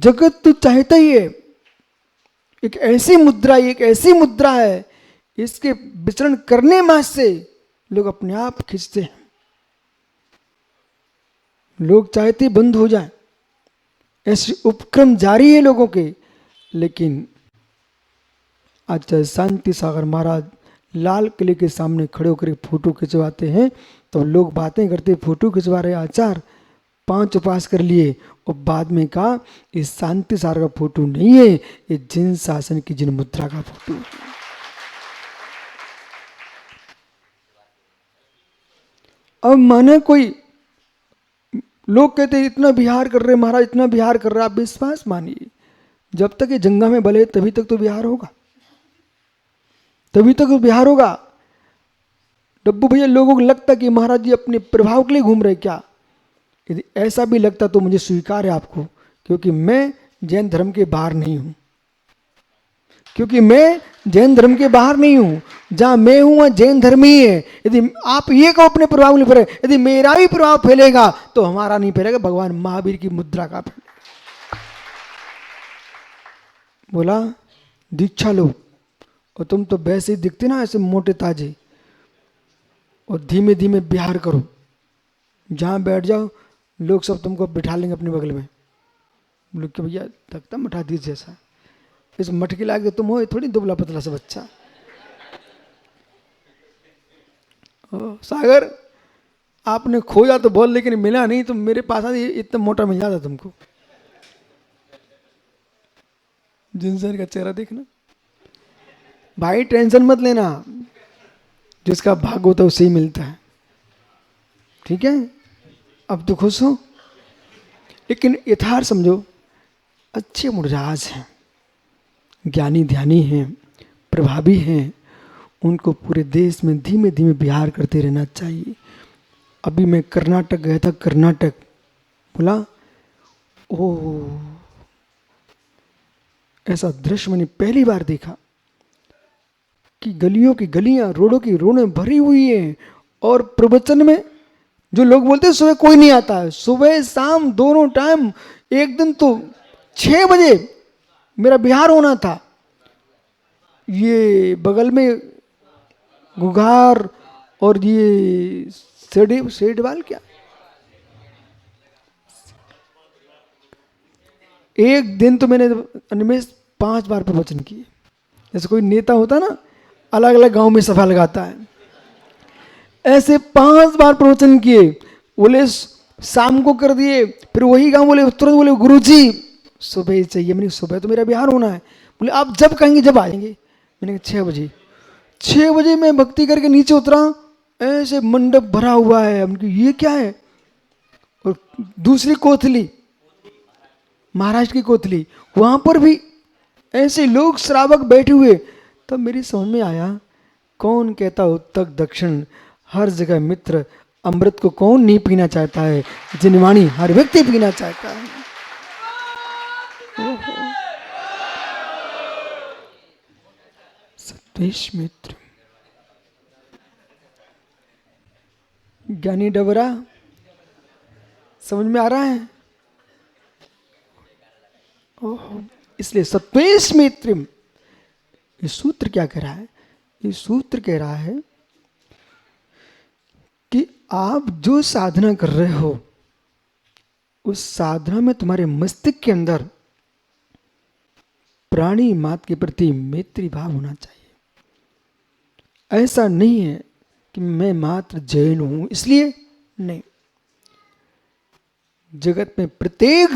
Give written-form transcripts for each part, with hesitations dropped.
जगत तो चाहता ही है, एक ऐसी मुद्रा है, इसके विचरण करने मात्र से लोग अपने आप खींचते हैं। लोग चाहते बंद हो जाए, ऐसे उपक्रम जारी है लोगों के। लेकिन आचार्य शांति सागर महाराज लाल किले के सामने खड़े होकर फोटो खिंचवाते हैं, तो लोग बातें करते, फोटो खिंचवा रहे आचार्य, 5 उपास कर लिए, और बाद में कहा ये शांति सागर का फोटो नहीं है, ये जिन शासन की जिन मुद्रा का फोटो है। अब माने कोई लोग कहते हैं इतना विहार कर रहे महाराज, इतना विहार कर रहे, आप विश्वास मानिए, जब तक ये जंगा में बले तभी तक तो विहार होगा, तभी तक तो विहार होगा। डब्बू भैया, लोगों को लगता कि महाराज जी अपने प्रभाव के लिए घूम रहे क्या? यदि ऐसा भी लगता तो मुझे स्वीकार है आपको, क्योंकि मैं जैन धर्म के बाहर नहीं हूं, क्योंकि मैं जैन धर्म के बाहर नहीं हूं। जहां मैं हूं वहां जैन धर्म ही है। यदि आप ये कहो अपने प्रभाव नहीं फैले, यदि मेरा भी प्रभाव फैलेगा तो हमारा नहीं फैलेगा, भगवान महावीर की मुद्रा का फैलेगा। बोला दीक्षा लो, और तुम तो वैसे ही दिखते ना ऐसे मोटे ताजे, और धीमे धीमे बिहार करो, जहां बैठ जाओ लोग सब तुमको बिठा लेंगे अपने बगल में। बोले कि भैया तकता मठा दीज जैसा, इस मटकी लाके तुम हो थोड़ी दुबला पतला सा बच्चा। सागर आपने खोजा तो बोल, लेकिन मिला नहीं, तो मेरे पास आते इतना मोटा मिल जाता तुमको। जिनसर का चेहरा देखना भाई, टेंशन मत लेना, जिसका भाग होता है उसे ही मिलता है, ठीक है? अब तो खुश हो, लेकिन यथार्थ समझो, अच्छे मुर्राज हैं, ज्ञानी ध्यानी हैं, प्रभावी हैं, उनको पूरे देश में धीमे धीमे विहार करते रहना चाहिए। अभी मैं कर्नाटक गया था, कर्नाटक, बोला ओह, ऐसा दृश्य मैंने पहली बार देखा कि गलियों की गलियां, रोडों की रोडें भरी हुई हैं, और प्रवचन में जो लोग बोलते हैं सुबह कोई नहीं आता है, सुबह शाम दोनों टाइम। एक दिन तो 6 बजे मेरा बिहार होना था, ये बगल में गुगार और ये सेडवाल क्या, एक दिन तो मैंने अनिमेश 5 बार प्रवचन किए। जैसे कोई नेता होता ना, अलग अलग गांव में सभा लगाता है, ऐसे 5 बार प्रवचन किए। बोले शाम को कर दिए, फिर वही गांव बोले तुरंत, बोले गुरुजी सुबह ही चाहिए। मैंने सुबह तो मेरा बिहार होना है। बोले आप जब कहेंगे जब आएंगे। मैंने कहा 6 बजे। 6 बजे मैं भक्ति करके नीचे उतरा, ऐसे मंडप भरा हुआ है। हमने कहा ये क्या है? और दूसरी कोथली, महाराष्ट्र की कोथली, वहां पर भी ऐसे लोग श्रावक बैठे हुए। तब मेरी समझ में आया, कौन कहता उत्तर दक्षिण हर जगह मित्र, अमृत को कौन नहीं पीना चाहता है, जिनवाणी हर व्यक्ति पीना चाहता है। सत्वेश मित्र, ज्ञानी डबरा, समझ में आ रहा है? ओहो, इसलिए सत्वेश मित्र, ये सूत्र क्या कह रहा है? ये सूत्र कह रहा है कि आप जो साधना कर रहे हो, उस साधना में तुम्हारे मस्तिष्क के अंदर प्राणी मात्र के प्रति मैत्री भाव होना चाहिए। ऐसा नहीं है कि मैं मात्र जैन हूं इसलिए, नहीं। जगत में प्रत्येक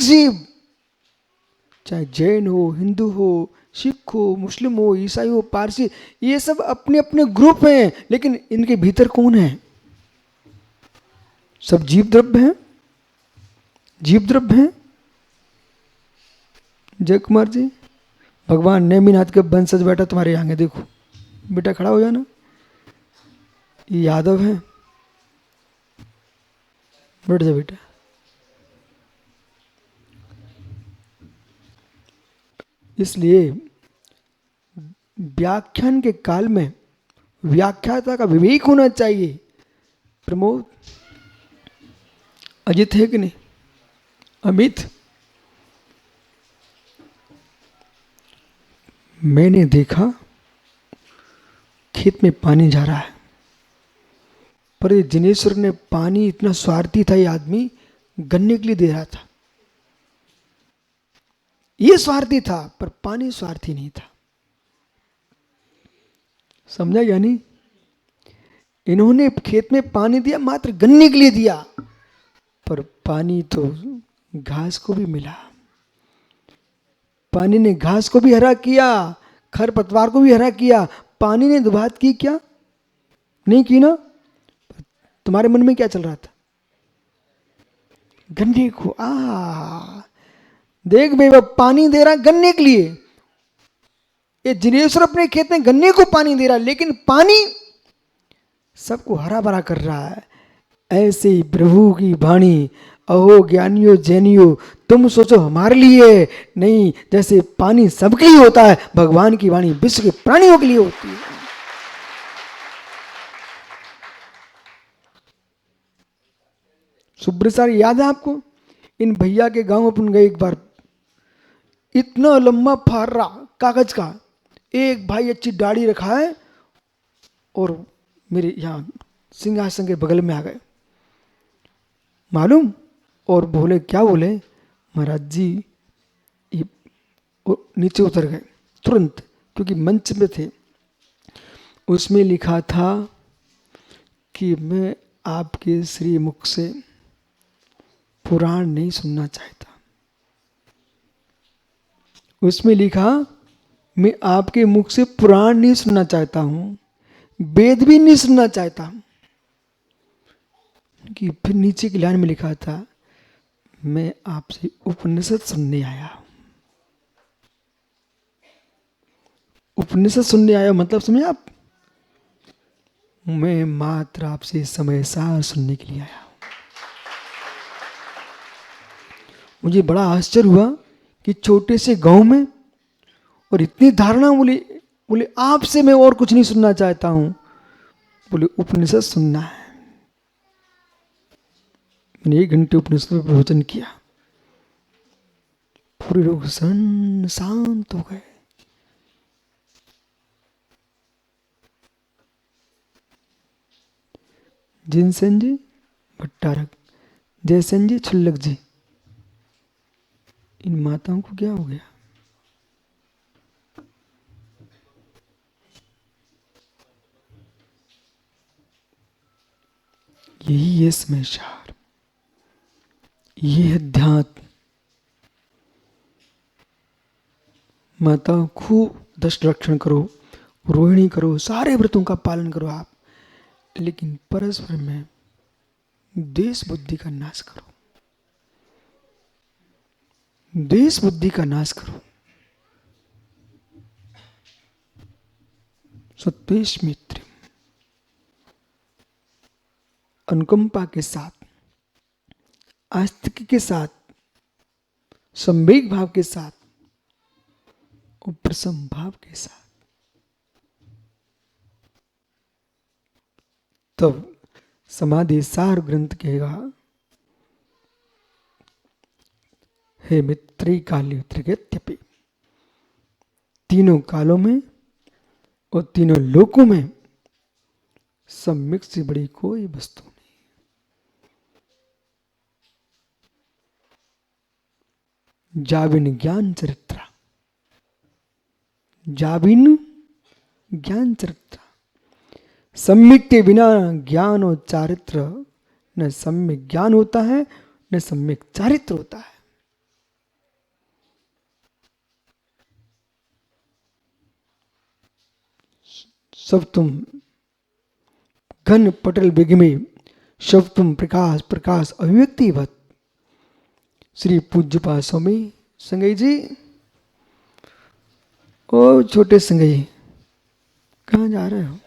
जीव, चाहे जैन हो, हिंदू हो, सिख हो, मुस्लिम हो, ईसाई हो, पारसी, ये सब अपने अपने ग्रुप हैं, लेकिन इनके भीतर कौन है? सब जीव द्रव्य हैं, जीव द्रव्य हैं। जय कुमार जी, भगवान नेमिनाथ के वंशज बैठा तुम्हारे आगे, देखो बेटा खड़ा हो जाना। ये यादव है, बैठ जा बेटा। इसलिए व्याख्यान के काल में व्याख्याता का विवेक होना चाहिए। प्रमोद, अजित है कि नहीं? अमित, मैंने देखा खेत में पानी जा रहा है, पर ये जिनेश्वर ने पानी, इतना स्वार्थी था ये आदमी, गन्ने के लिए दे रहा था। ये स्वार्थी था पर पानी स्वार्थी नहीं था। समझा या नहीं? इन्होंने खेत में पानी दिया, मात्र गन्ने के लिए दिया, पर पानी तो घास को भी मिला। पानी ने घास को भी हरा किया, खरपतवार को भी हरा किया। पानी ने दुबात की क्या? नहीं की ना? तुम्हारे मन में क्या चल रहा था? गन्ने को। देख भाई, वह पानी दे रहा गन्ने के लिए। ये जिनेश्वर अपने खेत में गन्ने को पानी दे रहा, लेकिन पानी सबको हरा भरा कर रहा है। ऐसे ही प्रभु की वाणी, अहो ज्ञानियों जैनियों, तुम सोचो हमारे लिए नहीं, जैसे पानी सबके लिए होता है, भगवान की वाणी विश्व के प्राणियों के लिए होती है। सुब्रसार याद है आपको? इन भैया के गांव अपन गए एक बार, इतना लंबा फार्रा कागज का, एक भाई अच्छी दाढ़ी रखा है और मेरे यहाँ सिंहासन के बगल में आ गए, मालूम? और बोले, क्या बोले? महाराज जी, ये नीचे उतर गए तुरंत, क्योंकि मंच में थे। उसमें लिखा था कि मैं आपके श्री मुख से पुराण नहीं सुनना चाहता। उसमें लिखा, मैं आपके मुख से पुराण नहीं सुनना चाहता हूं, वेद भी नहीं सुनना चाहता हूं। कि फिर नीचे की लाइन में लिखा था, मैं आपसे उपनिषद सुनने आया हूं। उपनिषद सुनने आया मतलब समझे आप? मैं मात्र आपसे समय सार सुनने के लिए आया हूं। मुझे बड़ा आश्चर्य हुआ कि छोटे से गांव में और इतनी धारणा। बोले बोले आपसे मैं और कुछ नहीं सुनना चाहता हूं, बोले उपनिषद सुनना है। मैंने 1 घंटे उपनिषद में प्रवचन किया, पूरे लोग शांत हो गए। जिनसेन जी भट्टारक, जयसेन जी छुल्लक जी, इन माताओं को क्या हो गया? यही है स्मशार, ये है अध्यात्म। माताओं खूब दष्ट रक्षण करो, रोहिणी करो, सारे व्रतों का पालन करो आप, लेकिन परस्पर में देश बुद्धि का नाश करो, देश बुद्धि का नाश करो। सत्वेश मित्र, अनुकंपा के साथ, आस्तिक के साथ, संवेग भाव के साथ और प्रसन्न भाव के साथ, तब समाधि सार ग्रंथ कहेगा, हे मित्री काली त्रिगत्यपि, तीनों कालों में और तीनों लोकों में सम्यक से बड़ी कोई वस्तु नहीं। जाबिन ज्ञान चरित्र, जाबिन ज्ञान चरित्र, सम्यक के बिना ज्ञान और चारित्र, न सम्यक ज्ञान होता है न सम्यक चारित्र होता है। सब तुम घन पटल बिगमे, सब तुम प्रकाश प्रकाश अभिव्यक्तिवत। श्री पूज्य स्वामी संगई जी, ओ छोटे संगई, कहाँ जा रहे हो?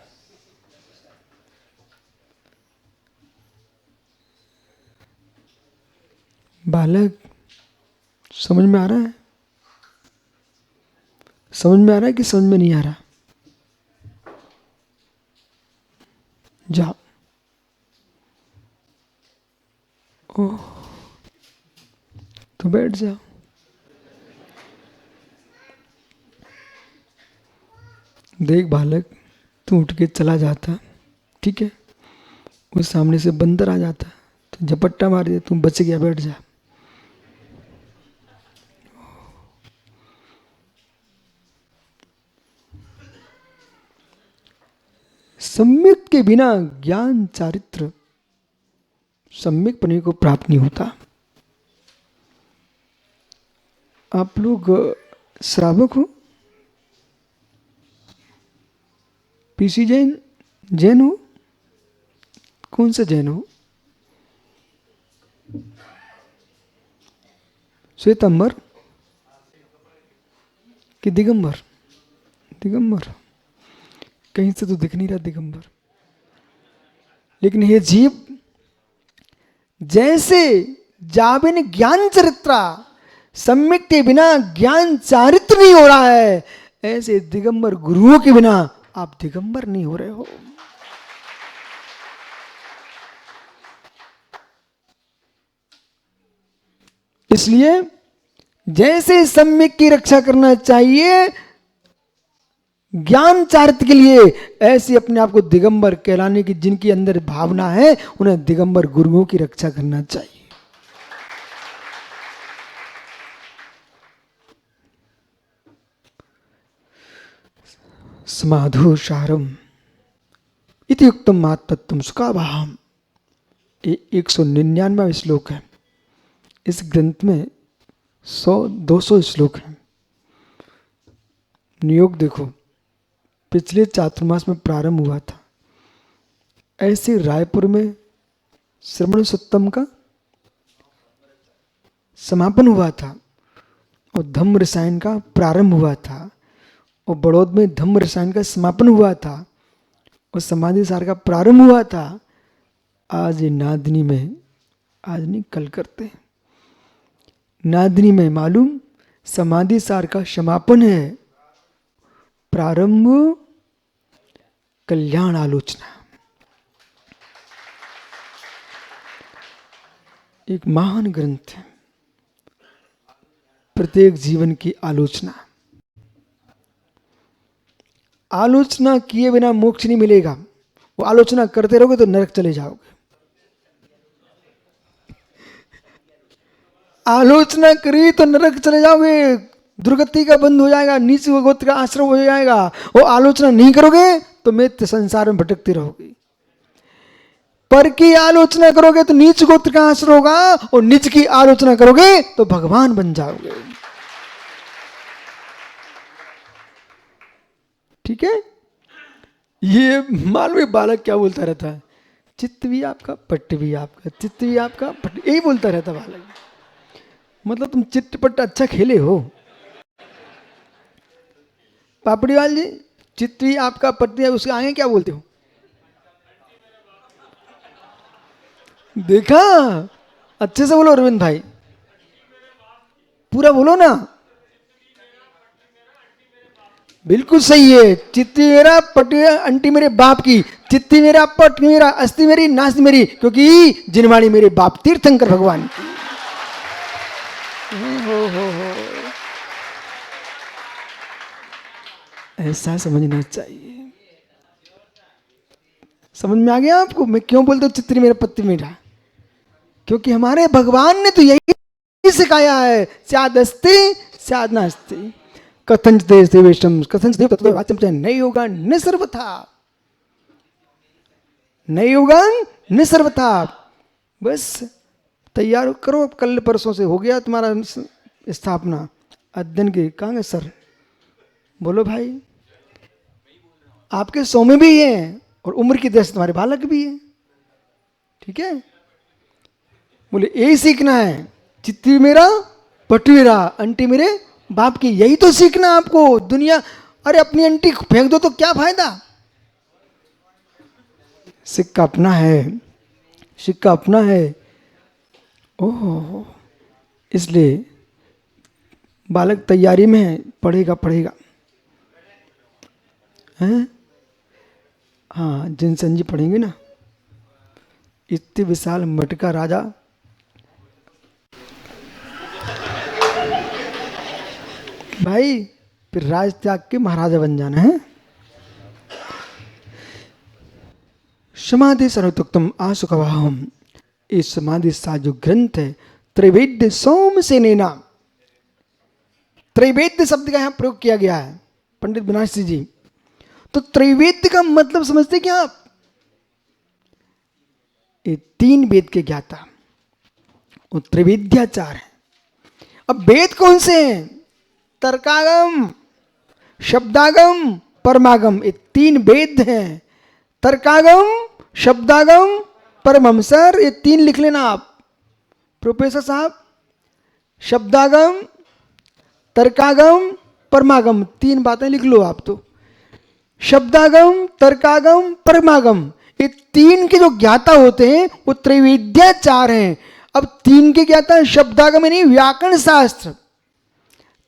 बालक, समझ में आ रहा है? समझ में आ रहा है कि समझ में नहीं आ रहा? जाओ। ओह, तो बैठ जाओ। देख बालक, तू उठ के चला जाता, ठीक है, उस सामने से बंदर आ जाता तो झपट्टा मार दिया, तू बच गया, बैठ जा। सम्यक के बिना ज्ञान चारित्र सम्यक पने को प्राप्त नहीं होता। आप लोग श्रावक हो? पीसी जैन, जैन हो? कौन से जैन हो? श्वेतांबर कि दिगंबर? दिगंबर, कहीं से तो दिख नहीं रहा दिगंबर। लेकिन हे जीव, जैसे जाबिन ज्ञान चरित्रा, सम्यक के बिना ज्ञान चारित्र नहीं हो रहा है, ऐसे दिगंबर गुरुओं के बिना आप दिगंबर नहीं हो रहे हो। इसलिए जैसे सम्यक की रक्षा करना चाहिए ज्ञान चारित्र के लिए, ऐसे अपने आप को दिगंबर कहलाने की जिनके अंदर भावना है, उन्हें दिगंबर गुरुओं की रक्षा करना चाहिए। समाधु सारम इति युक्तम मातत्वम सुखावहम, 199वां श्लोक है। इस ग्रंथ में 100-200 श्लोक हैं। नियोग देखो, पिछले चातुर्मास में प्रारंभ हुआ था, ऐसे रायपुर में श्रवण सत्तम का समापन हुआ था और धम्म रसायन का प्रारंभ हुआ था, और बड़ौद में धम्म रसायन का समापन हुआ था और समाधि सार का प्रारंभ हुआ था। आज नादिनी में, आज नहीं कल करते हैं, नादिनी में मालूम समाधि सार का समापन है, प्रारंभ कल्याण आलोचना। एक महान ग्रंथ है, प्रत्येक जीवन की आलोचना। आलोचना किए बिना मोक्ष नहीं मिलेगा, वो आलोचना करते रहोगे तो नरक चले जाओगे। आलोचना करी तो नरक चले जाओगे, दुर्गति का बंद हो जाएगा, नीच गोत्र का आश्रम हो जाएगा। वो आलोचना नहीं करोगे तो मिथ्य संसार में भटकते रहोगे। पर की आलोचना करोगे तो नीच गोत्र का आश्रय होगा, और नीच की आलोचना करोगे तो भगवान बन जाओगे। ठीक है? ये मालूम बालक क्या बोलता रहता है, चित्त भी आपका पट्ट भी आपका, चित्त भी आपका पट्ट, यही बोलता रहता बालक। मतलब तुम चिट्ट पट्ट अच्छा खेले हो। पापड़ीवाल जी, चित्त भी आपका पट्ट है, उसके आगे क्या बोलते हो? देखा, अच्छे से बोलो अरविंद भाई, पूरा बोलो ना। बिल्कुल सही है। चित्ती मेरा पट्टी अंटी मेरे बाप की, चित्ती मेरा पट मेरा, अस्थि मेरी नास्ति मेरी, क्योंकि जिनवाणी मेरे बाप तीर्थंकर भगवान की। हो। ऐसा समझना चाहिए। समझ में आ गया आपको मैं क्यों बोलता हूँ चित्ती मेरा पत्ती मेरा? क्योंकि हमारे भगवान ने तो यही सिखाया है, स्याद अस्ति स्याद नास्ति, कथंच देव देवेशम कथंच देव तत्व वाच्यम च नहीं होगा निसर्वथा, नहीं होगा निसर्वथा। बस तैयार करो, कल परसों से हो गया तुम्हारा स्थापना अध्ययन की। कहाँ गए सर? बोलो भाई, आपके 100 में भी है और उम्र की दृष्टि तुम्हारे बालक भी है। ठीक है, बोले यही सीखना है, चित्ती मेरा पट्टी मेरा अंटी मेरे बाप की, यही तो सीखना आपको। दुनिया, अरे अपनी अंटी फेंक दो तो क्या फायदा? सिक्का अपना है, सिक्का अपना है। ओह, इसलिए बालक तैयारी में है, पढ़ेगा हैं? हाँ, जिनसन जी पढ़ेंगे ना। इतने विशाल मटका राजा भाई फिर राज त्याग के महाराजा बन जाना है। समाधि सर्वोत्तम आसुकवाहम, इस समाधि सा जो ग्रंथ है त्रैवेद्य सोम से नेना, त्रैवेद्य शब्द का यहां प्रयोग किया गया है पंडित बनारसी जी। तो त्रैवेद्य का मतलब समझते क्या आप? ये 3 वेद के ज्ञाता वो त्रिविद्याचार है। अब वेद कौन से हैं? तर्कागम, शब्दागम, परमागम, ये 3 वेद हैं। तर्कागम, शब्दागम, परमम। सर ये 3 लिख लेना आप प्रोफेसर साहब। शब्दागम, तर्कागम, परमागम, 3 बातें लिख लो आप। तो शब्दागम, तर्कागम, परमागम, ये 3 के जो ज्ञाता होते हैं वो त्रैवेद्याचार हैं। अब 3 के ज्ञाता शब्दागम यानी व्याकरण शास्त्र,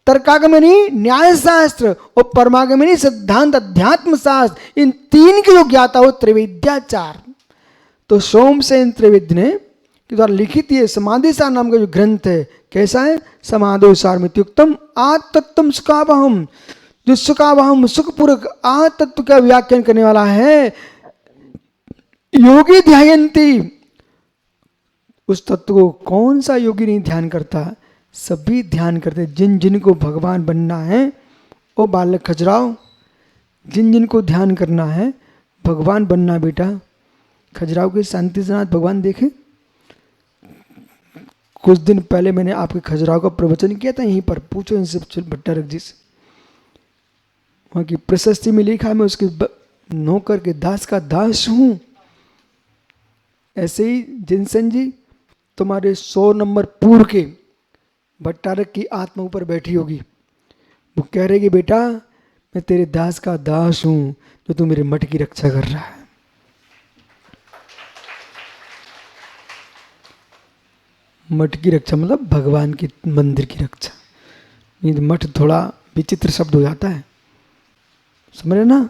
तर्कागम यानी न्याय शास्त्र, और परमागम यानी सिद्धांत अध्यात्म शास्त्र। इन 3 के जो ज्ञाता हो त्रैवेद्याचार। तो सोमसेन त्रैवेद्य ने के द्वारा लिखित ये समाधि सार नाम का जो ग्रंथ है कैसा है? समाधो सारमित्युक्तम आत्तत्वम सुखावहम, जो सुखावहम सुखपूर्वक आ तत्व का व्याख्यान करने वाला है। योगी ध्यायन्ति, उस तत्व को कौन सा योगी नहीं ध्यान करता? सभी ध्यान करते। जिन जिनको भगवान बनना है वो बालक खजुराहो, जिन जिनको ध्यान करना है भगवान बनना बेटा। खजुराहो के शांति सनाथ भगवान देखे। कुछ दिन पहले मैंने आपके खजुराहो का प्रवचन किया था यहीं पर, पूछो इनसे भट्टारक जी से। वहाँ की प्रशस्ति में लिखा मैं उसके नौकर के दास का दास हूँ। ऐसे ही जिनसन जी तुम्हारे 100 नंबर पूर्व के भट्टारक की आत्मा ऊपर बैठी होगी। वो कह रहे कि बेटा मैं तेरे दास का दास हूँ जो तू मेरे मठ की रक्षा कर रहा है। मठ की रक्षा मतलब भगवान के मंदिर की रक्षा। नहीं मठ थोड़ा विचित्र शब्द हो जाता है, समझ रहे ना?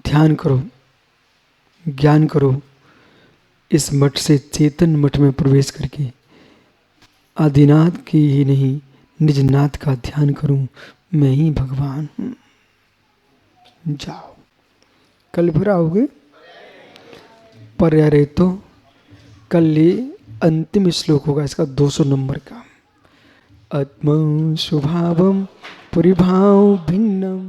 ध्यान करो, ज्ञान करो, इस मठ से चेतन मठ में प्रवेश करके आदिनाथ की ही नहीं निज नाथ का ध्यान करूं, मैं ही भगवान हूं। जाओ, कल फिर आओगे पर्याय तो कल ये अंतिम श्लोक होगा इसका 200 नंबर का। आत्मा स्वभावम परिभाव भिन्नम